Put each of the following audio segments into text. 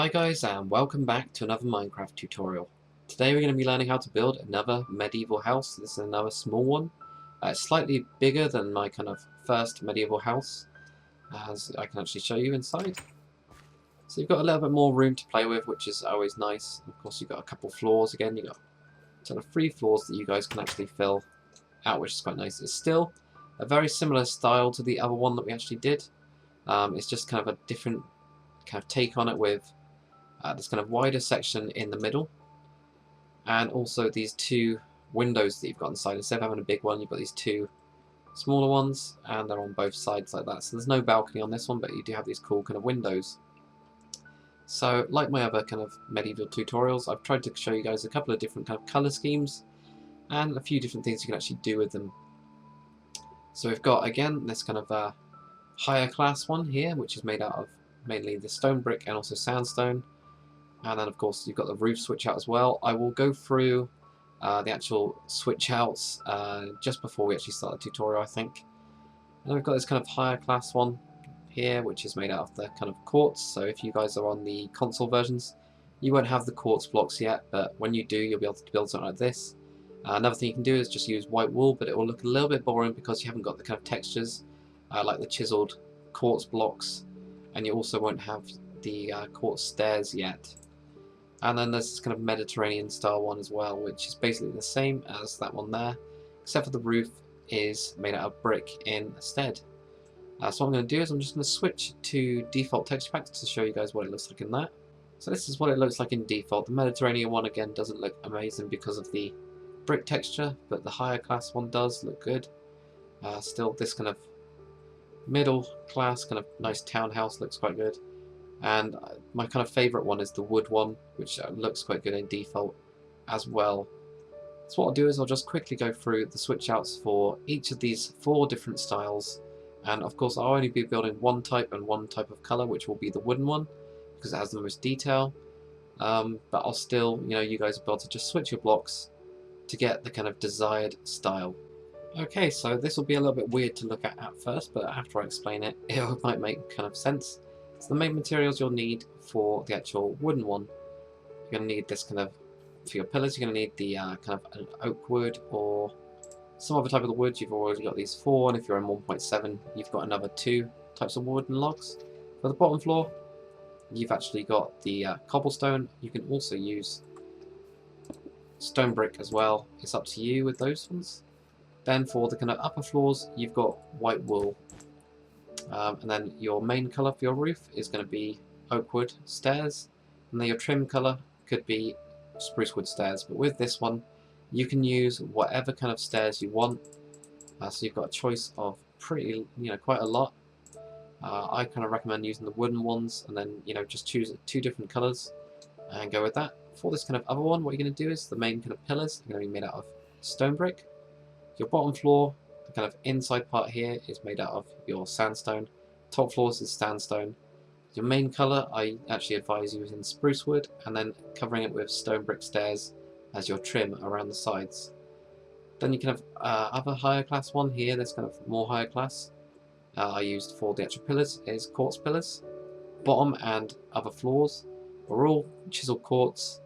Hi guys, and welcome back to another Minecraft tutorial. Today we're going to be learning how to build another medieval house. This is another small one. It's slightly bigger than my kind of first medieval house, as I can actually show you inside. So you've got a little bit more room to play with, which is always nice. Of course you've got a couple floors again. You've got sort of 3 floors that you guys can actually fill out, which is quite nice. It's still a very similar style to the other one that we actually did. It's just kind of a different kind of take on it with this kind of wider section in the middle, and also these 2 windows that you've got inside. Instead of having a big one, you've got these 2 smaller ones, and they're on both sides like that. So there's no balcony on this one, but you do have these cool kind of windows. So like my other kind of medieval tutorials, I've tried to show you guys a couple of different kind of colour schemes and a few different things you can actually do with them. So we've got again this kind of higher class one here, which is made out of mainly the stone brick and also sandstone. And then of course you've got the roof switch out as well. I will go through the actual switch outs just before we actually start the tutorial, I think. And we've got this kind of higher class one here, which is made out of the kind of quartz. So if you guys are on the console versions, you won't have the quartz blocks yet, but when you do, you'll be able to build something like this. Another thing you can do is just use white wool, but it will look a little bit boring because you haven't got the kind of textures like the chiseled quartz blocks, and you also won't have the quartz stairs yet. And then there's this kind of Mediterranean style one as well, which is basically the same as that one there, except for the roof is made out of brick instead. So what I'm going to do is I'm just going to switch to default texture packs to show you guys what it looks like in that. So this is what it looks like in default. The Mediterranean one again doesn't look amazing because of the brick texture, but the higher class one does look good. Still, this kind of middle class kind of nice townhouse looks quite good. And my kind of favourite one is the wood one, which looks quite good in default as well. So what I'll do is I'll just quickly go through the switch outs for each of these 4 different styles. And of course I'll only be building one type and one type of colour, which will be the wooden one, because it has the most detail. But I'll still, you guys will be able to just switch your blocks to get the kind of desired style. Okay, so this will be a little bit weird to look at first, but after I explain it, it might make kind of sense. So the main materials you'll need for the actual wooden one, you're going to need this kind of, for your pillars, you're going to need the kind of an oak wood or some other type of the wood. You've already got these 4, and if you're in 1.7, you've got another 2 types of wooden logs. For the bottom floor, you've actually got the cobblestone. You can also use stone brick as well. It's up to you with those ones. Then for the kind of upper floors, you've got white wool. And then your main colour for your roof is going to be oak wood stairs, and then your trim colour could be spruce wood stairs. But with this one, you can use whatever kind of stairs you want. So you've got a choice of quite a lot. I kind of recommend using the wooden ones, and then just choose 2 different colours and go with that. For this kind of other one, what you're going to do is the main kind of pillars are going to be made out of stone brick. Your bottom floor, the kind of inside part here, is made out of your sandstone. Top floors is sandstone. Your main colour, I actually advise using spruce wood, and then covering it with stone brick stairs as your trim around the sides. Then you can have other higher class one here, that's kind of more higher class. I used for the actual pillars is quartz pillars. Bottom and other floors are all chiseled quartz.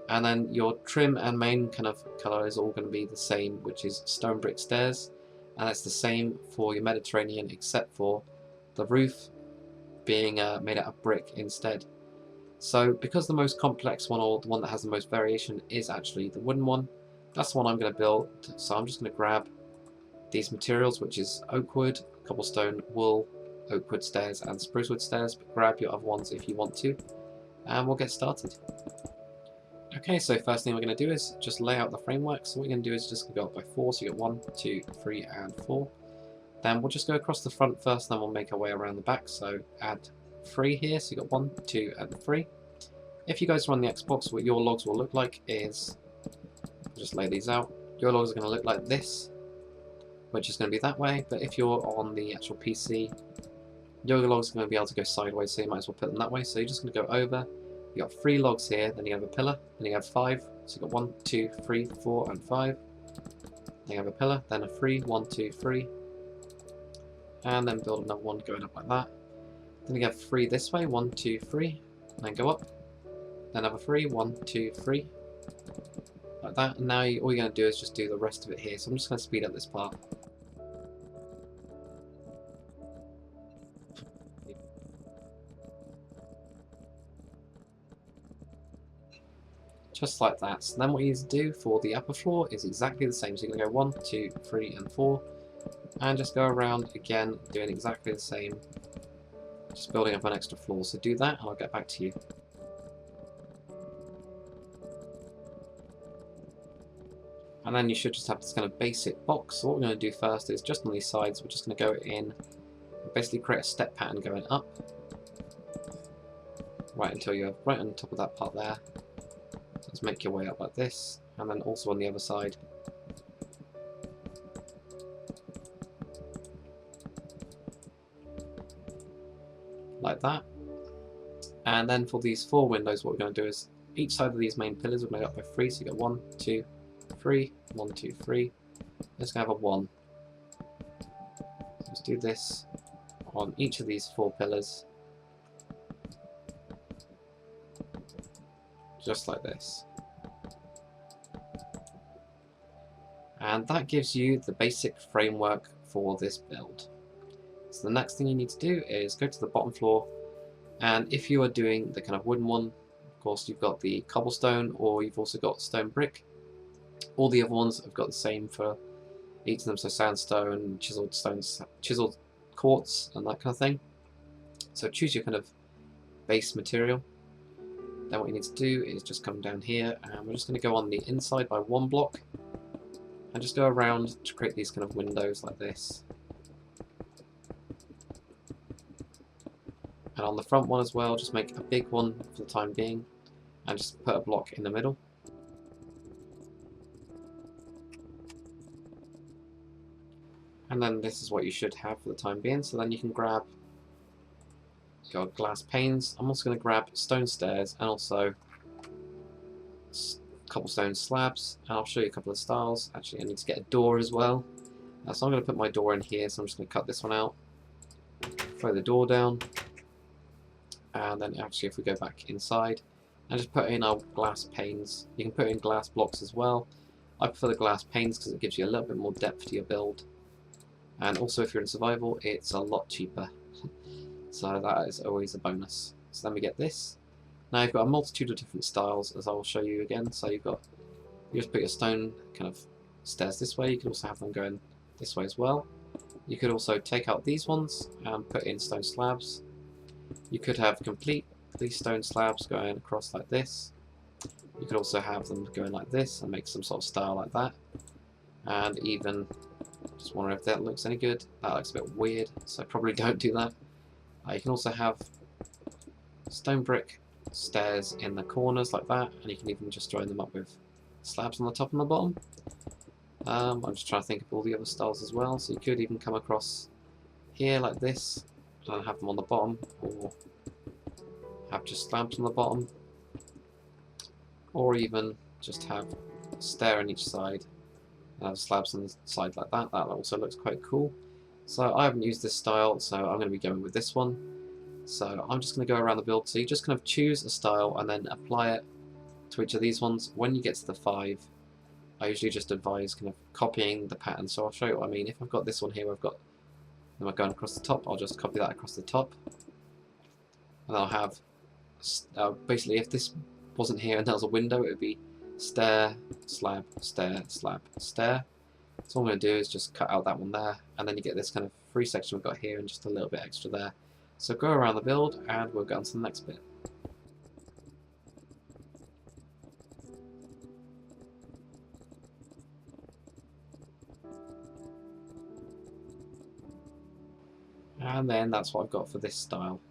And then your trim and main kind of colour is all going to be the same, which is stone brick stairs. And that's the same for your Mediterranean, except for the roof being made out of brick instead. So because the most complex one, or the one that has the most variation, is actually the wooden one, that's the one I'm going to build. So I'm just going to grab these materials, which is oak wood, cobblestone, wool, oak wood stairs and spruce wood stairs, but grab your other ones if you want to, and we'll get started. Okay, so first thing we're going to do is just lay out the framework. So what we're going to do is just go up by 4, so you get 1, 2, 3 and 4. Then we'll just go across the front first, then we'll make our way around the back. So add 3 here, so you got 1, 2 and 3. If you guys run the Xbox, what your logs will look like is, just lay these out, your logs are going to look like this, which is going to be that way. But if you're on the actual PC, your logs are going to be able to go sideways, so you might as well put them that way. So you're just going to go over. You got 3 logs here, then you have a pillar, then you have 5. So you got 1, 2, 3, 4, and 5. Then you have a pillar, then a 3, 1, 2, 3, and then build another one going up like that. Then you have 3 this way, 1, 2, 3, and then go up. then another 3, 1, 2, 3, like that. And now all you're going to do is just do the rest of it here. So I'm just going to speed up this part. Just like that. So then what you need to do for the upper floor is exactly the same. So you're going to go 1, 2, 3, and 4, and just go around again, doing exactly the same, just building up an extra floor. So do that, and I'll get back to you. And then you should just have this kind of basic box. So what we're going to do first is just on these sides, we're just going to go in and basically create a step pattern going up, right until you're right on top of that part there. Just make your way up like this, and then also on the other side. Like that. And then for these 4 windows, what we're going to do is each side of these main pillars we're going to go up by 3. So you get 1, 2, 3, 1, 2, 3. Let's have a 1. Let's do this on each of these 4 pillars. Just like this. And that gives you the basic framework for this build. So the next thing you need to do is go to the bottom floor, and if you are doing the kind of wooden one, of course you've got the cobblestone, or you've also got stone brick. All the other ones have got the same for each of them, so sandstone, chiseled stones, chiseled quartz, and that kind of thing. So choose your kind of base material. Then what you need to do is just come down here, and we're just going to go on the inside by 1 block, and just go around to create these kind of windows like this. And on the front one as well, just make a big one for the time being, and just put a block in the middle. And then this is what you should have for the time being. So then you can grab your glass panes. I'm also going to grab stone stairs and also cobblestone slabs. And I'll show you a couple of styles. Actually, I need to get a door as well. So I'm going to put my door in here. So I'm just going to cut this one out, throw the door down, and then actually if we go back inside and just put in our glass panes. You can put in glass blocks as well. I prefer the glass panes because it gives you a little bit more depth to your build. And also if you're in survival, it's a lot cheaper. So that is always a bonus. So then we get this. Now you've got a multitude of different styles, as I will show you again. So you just put your stone kind of stairs this way. You can also have them going this way as well. You could also take out these ones and put in stone slabs. You could have completely stone slabs going across like this. You could also have them going like this and make some sort of style like that. And even, just wondering if that looks any good. That looks a bit weird, so probably don't do that. You can also have stone brick stairs in the corners like that, and you can even just join them up with slabs on the top and the bottom. I'm just trying to think of all the other styles as well, so you could even come across here like this and have them on the bottom, or have just slabs on the bottom, or even just have a stair on each side and have slabs on the side like that. That also looks quite cool. So I haven't used this style, so I'm going to be going with this one. So I'm just going to go around the build. So you just kind of choose a style and then apply it to each of these ones. When you get to the 5, I usually just advise kind of copying the pattern. So I'll show you what I mean. If I've got this one here where I've got them going across the top, I'll just copy that across the top. And I'll have, basically if this wasn't here and there was a window, it would be stair, slab, stair, slab, stair. So all I'm going to do is just cut out that one there, and then you get this kind of free section we've got here and just a little bit extra there. So go around the build and we'll go on to the next bit. And then that's what I've got for this style.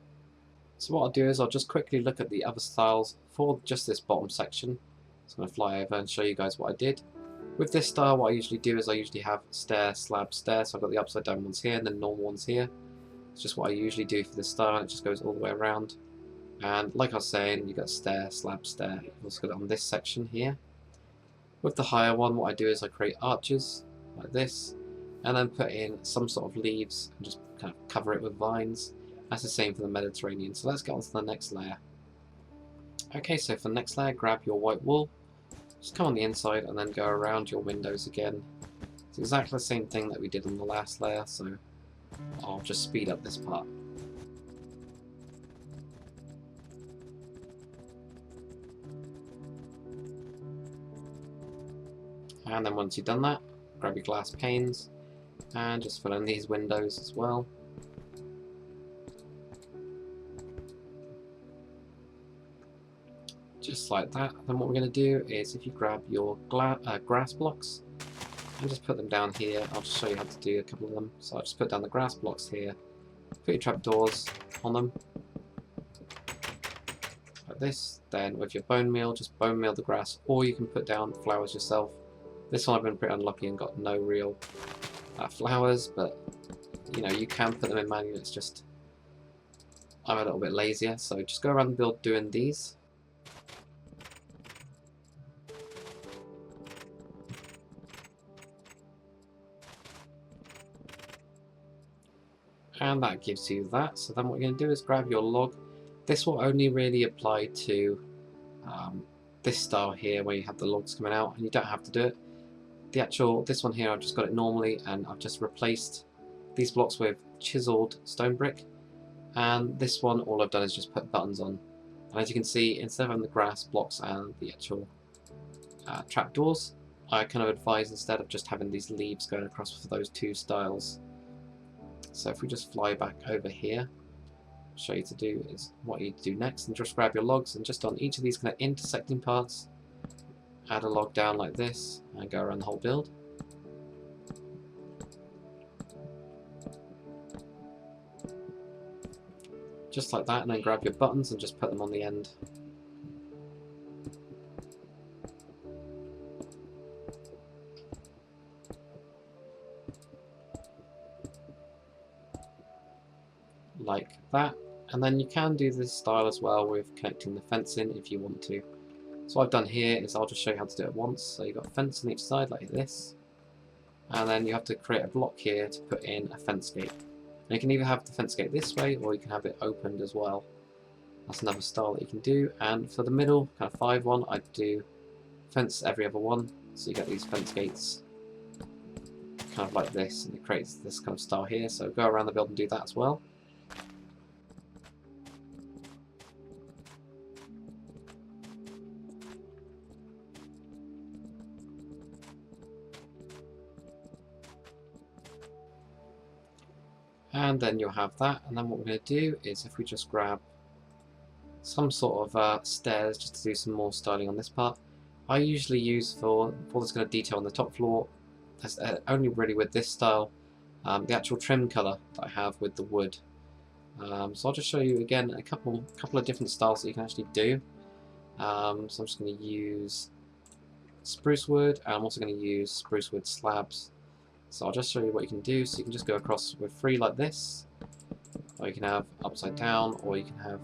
So what I'll do is I'll just quickly look at the other styles for just this bottom section. So I'm going to fly over and show you guys what I did. With this style, what I usually do is I usually have stair, slab, stair. So I've got the upside down ones here and then normal ones here. It's just what I usually do for this style, and it just goes all the way around. And like I was saying, you got stair, slab, stair. You've also got it on this section here. With the higher one, what I do is I create arches like this, and then put in some sort of leaves and just kind of cover it with vines. That's the same for the Mediterranean. So let's get on to the next layer. Okay, so for the next layer, grab your white wool, just come on the inside and then go around your windows again. It's exactly the same thing that we did on the last layer, so I'll just speed up this part. And then once you've done that, grab your glass panes and just fill in these windows as well. Just like that. Then what we're going to do is, if you grab your grass blocks and just put them down here, I'll just show you how to do a couple of them. So I'll just put down the grass blocks here, put your trapdoors on them, like this. Then with your bone meal, just bone meal the grass, or you can put down flowers yourself. This one I've been pretty unlucky and got no real flowers, but you know, you can put them in manually. It's just I'm a little bit lazier, so just go around the build doing these. And that gives you that. So then what you're going to do is grab your log. This will only really apply to this style here where you have the logs coming out, and you don't have to do it. This one here, I've just got it normally, and I've just replaced these blocks with chiseled stone brick. And this one, all I've done is just put buttons on. And as you can see, instead of having the grass blocks and the actual trapdoors, I kind of advise instead of just having these leaves going across for those two styles. So if we just fly back over here, I'll show you to do is what you do next, and just grab your logs and just on each of these kind of intersecting parts, add a log down like this and go around the whole build. Just like that, and then grab your buttons and just put them on the end. Like that, and then you can do this style as well with connecting the fence in if you want to. So what I've done here is I'll just show you how to do it once. So you've got a fence on each side like this, and then you have to create a block here to put in a fence gate. And you can either have the fence gate this way, or you can have it opened as well. That's another style that you can do. And for the middle, kind of 5-1, I do fence every other one. So you get these fence gates kind of like this, and it creates this kind of style here. So go around the build and do that as well. And then you'll have that, and then what we're going to do is if we just grab some sort of stairs just to do some more styling on this part. I usually use for this kind of detail on the top floor, only really with this style, the actual trim colour that I have with the wood. So I'll just show you again a couple of different styles that you can actually do. So I'm just going to use spruce wood, and I'm also going to use spruce wood slabs. So I'll just show you what you can do. So you can just go across with 3 like this, or you can have upside down, or you can have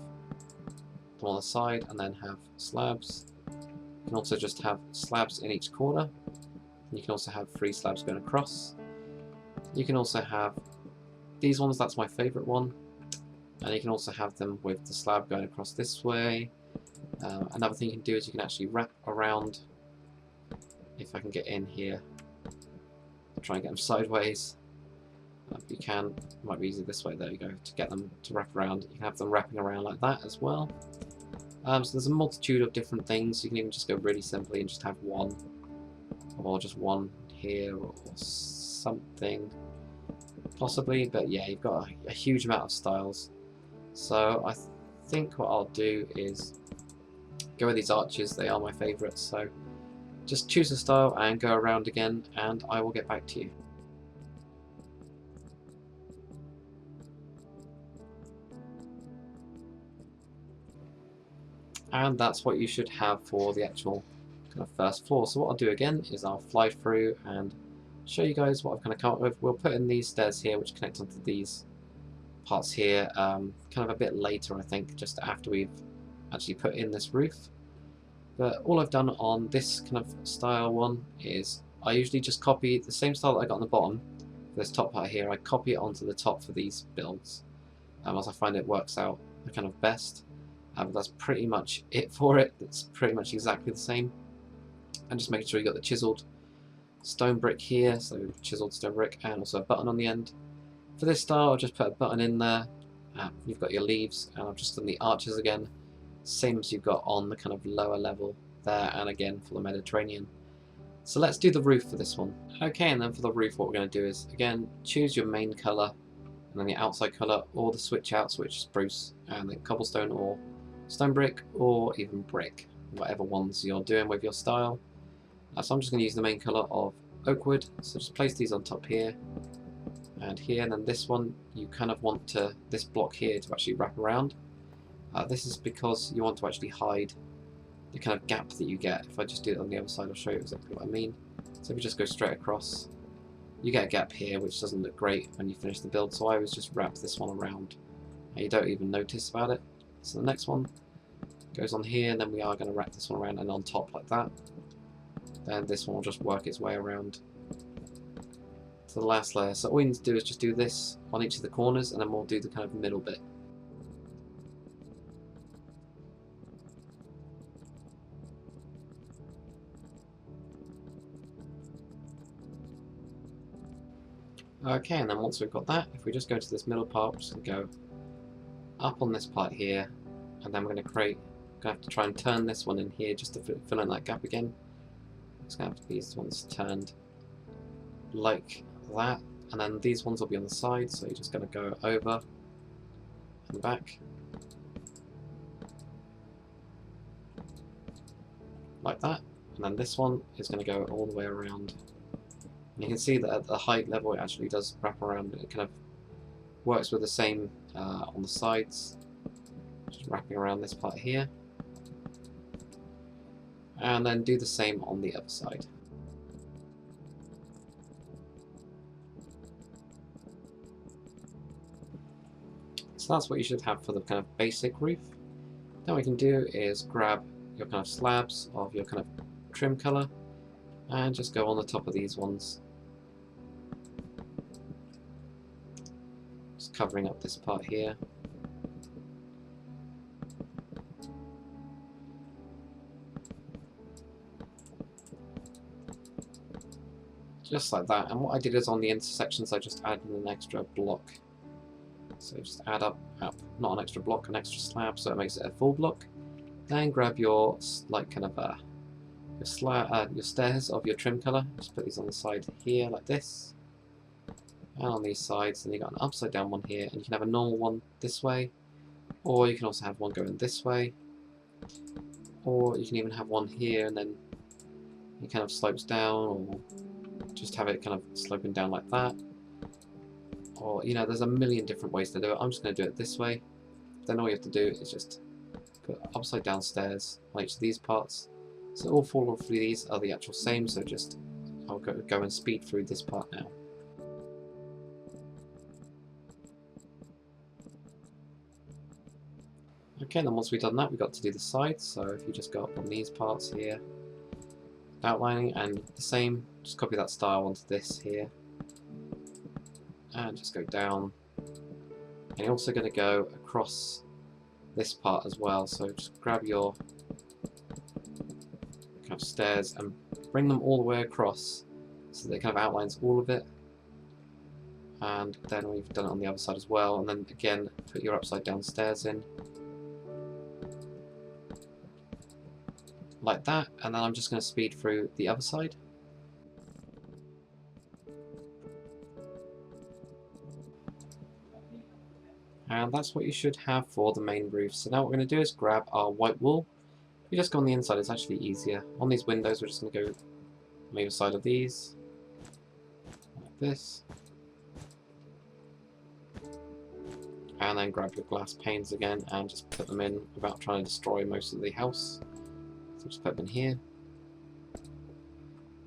them on the side and then have slabs. You can also just have slabs in each corner. You can also have 3 slabs going across. You can also have these ones, that's my favourite one. And you can also have them with the slab going across this way. Another thing you can do is you can actually wrap around, if I can get in here, try and get them sideways. You can, it might be easier this way, there you go, to get them to wrap around. You can have them wrapping around like that as well. So there's a multitude of different things. You can even just go really simply and just have one, or just one here or something, possibly, but yeah, you've got a huge amount of styles. So I think what I'll do is go with these arches. They are my favourites, so just choose a style and go around again, and I will get back to you. And that's what you should have for the actual kind of first floor. So what I'll do again is I'll fly through and show you guys what I've kind of come up with. We'll put in these stairs here which connect onto these parts here kind of a bit later, I think, just after we've actually put in this roof. But all I've done on this kind of style one is I usually just copy the same style that I got on the bottom, this top part here. I copy it onto the top for these builds, as I find it works out the kind of best. But that's pretty much it for it. It's pretty much exactly the same. And just making sure you got the chiseled stone brick here, so chiseled stone brick, and also a button on the end. For this style, I'll just put a button in there. You've got your leaves, and I've just done the arches again, same as you've got on the kind of lower level there, and again for the Mediterranean. So let's do the roof for this one. Okay, and then for the roof, what we're going to do is, again, choose your main colour, and then the outside colour, or the switch outs, which is spruce, and then cobblestone, or stone brick, or even brick, whatever ones you're doing with your style. So I'm just going to use the main colour of oakwood, so just place these on top here, and here, and then this one, you kind of want this block here to actually wrap around. This is because you want to actually hide the kind of gap that you get. If I just do it on the other side, I'll show you exactly what I mean. So if we just go straight across, you get a gap here which doesn't look great when you finish the build, so I always just wrap this one around and you don't even notice about it. So the next one goes on here, and then we are going to wrap this one around and on top like that. Then this one will just work its way around to the last layer. So all you need to do is just do this on each of the corners, and then we'll do the kind of middle bit. Okay, and then once we've got that, if we just go to this middle part, we're just going to go up on this part here, and then we're going to have to try and turn this one in here just to fill in that gap again. It's going to have these ones turned like that, and then these ones will be on the side, so you're just going to go over and back like that, and then this one is going to go all the way around. And you can see that at the height level it actually does wrap around. It kind of works with the same on the sides, just wrapping around this part here, and then do the same on the other side. So that's what you should have for the kind of basic roof. Then what we can do is grab your kind of slabs of your kind of trim colour and just go on the top of these ones, just covering up this part here. Just like that, and what I did is on the intersections I just added an extra block. So just add up, not an extra block, an extra slab, so it makes it a full block. Then grab your like kind of your stairs of your trim colour. Just put these on the side here like this, and on these sides. Then you got an upside down one here, and you can have a normal one this way, or you can also have one going this way, or you can even have one here and then it kind of slopes down, or just have it kind of sloping down like that. Or, you know, there's a million different ways to do it. I'm just going to do it this way. Then all you have to do is just put upside down stairs on each of these parts. So all four of these are the actual same, so just I'll go and speed through this part now. Okay, then once we've done that, we've got to do the sides. So if you just go up on these parts here, outlining, and the same, just copy that style onto this here. And just go down, and you're also going to go across this part as well, so just grab your kind of stairs and bring them all the way across so that it kind of outlines all of it. And then we've done it on the other side as well, and then again put your upside down stairs in like that, and then I'm just going to speed through the other side. And that's what you should have for the main roof. So now what we're going to do is grab our white wool. If you just go on the inside, it's actually easier. On these windows, we're just going to go on either side of these, like this. And then grab your glass panes again and just put them in without trying to destroy most of the house. So just put them in here.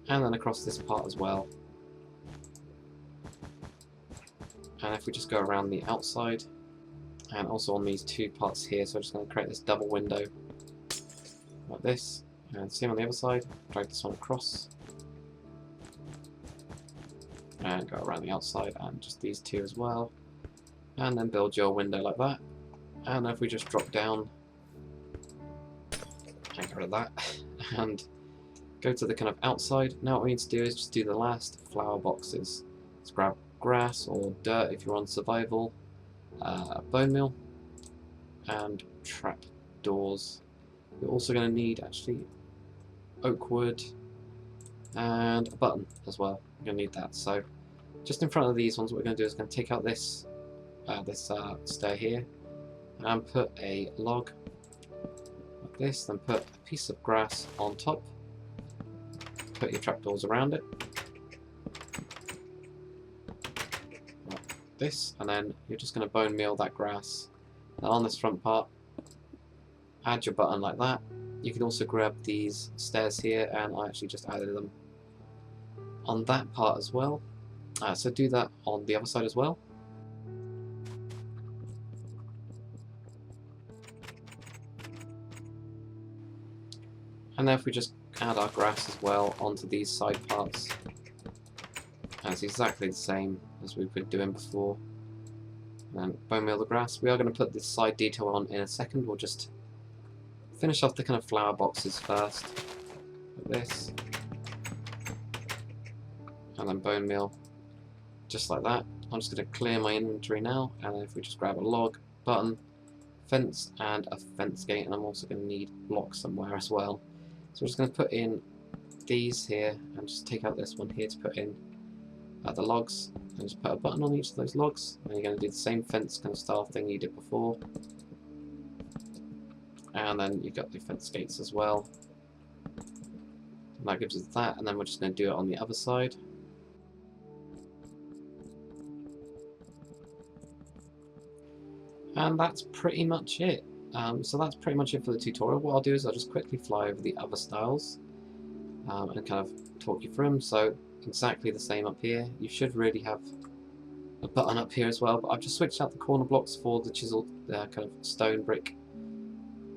And then across this part as well. And if we just go around the outside, and also on these two parts here, so I'm just going to create this double window like this, and same on the other side, drag this one across and go around the outside, and just these two as well, and then build your window like that. And if we just drop down get rid of that, and go to the kind of outside. Now what we need to do is just do the last flower boxes. Let's grab grass or dirt if you're on survival, bone meal, and trap doors. You're also going to need actually oak wood and a button as well. You're going to need that. So just in front of these ones, what we're going to do is going to take out this stair here and put a log like this, then put a piece of grass on top, put your trapdoors around it like this, and then you're just going to bone meal that grass. Now on this front part, add your button like that. You can also grab these stairs here, and I actually just added them on that part as well. So do that on the other side as well. And then if we just add our grass as well onto these side parts, and it's exactly the same as we've been doing before. And then bone meal the grass. We are going to put this side detail on in a second. We'll just finish off the kind of flower boxes first, like this, and then bone meal just like that. I'm just going to clear my inventory now, and if we just grab a log, button, fence, and a fence gate, and I'm also going to need blocks somewhere as well. So we're just going to put in these here, and just take out this one here to put in the logs, and just put a button on each of those logs. And you're going to do the same fence kind of style thing you did before. And then you've got the fence gates as well. And that gives us that, and then we're just going to do it on the other side. And that's pretty much it. So that's pretty much it for the tutorial. What I'll do is I'll just quickly fly over the other styles and kind of talk you through them. So exactly the same up here. You should really have a button up here as well, but I've just switched out the corner blocks for the chiseled kind of stone brick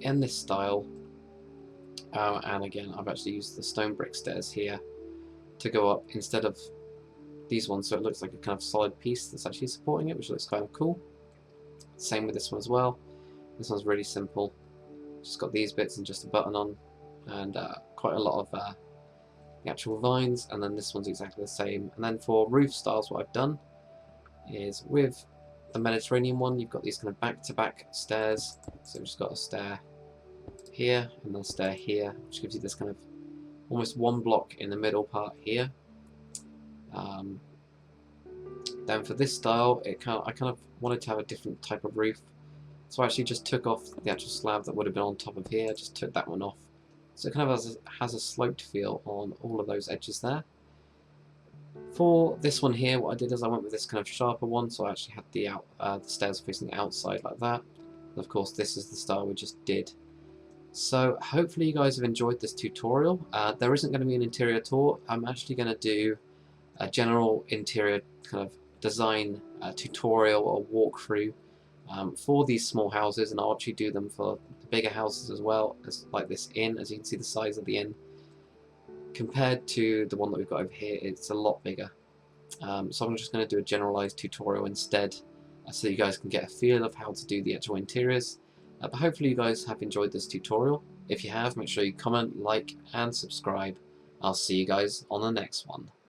in this style. And again, I've actually used the stone brick stairs here to go up instead of these ones, so it looks like a kind of solid piece that's actually supporting it, which looks kind of cool. Same with this one as well. This one's really simple. Just got these bits and just a button on, and quite a lot of the actual vines, and then this one's exactly the same. And then for roof styles, what I've done is with the Mediterranean one, you've got these kind of back-to-back stairs. So we've just got a stair here and then a stair here, which gives you this kind of almost one block in the middle part here. Then for this style, I kind of wanted to have a different type of roof, so I actually just took off the actual slab that would have been on top of here. I just took that one off, so it kind of has a sloped feel on all of those edges there. For this one here, what I did is I went with this kind of sharper one, so I actually had the stairs facing the outside like that. And of course, this is the style we just did. So hopefully you guys have enjoyed this tutorial. There isn't going to be an interior tour. I'm actually going to do a general interior kind of design tutorial or walkthrough for these small houses, and I'll actually do them for the bigger houses as well, as like this inn. As you can see, the size of the inn compared to the one that we've got over here, it's a lot bigger. So I'm just going to do a generalized tutorial instead, so you guys can get a feel of how to do the actual interiors. But hopefully you guys have enjoyed this tutorial. If you have, make sure you comment, like, and subscribe. I'll see you guys on the next one.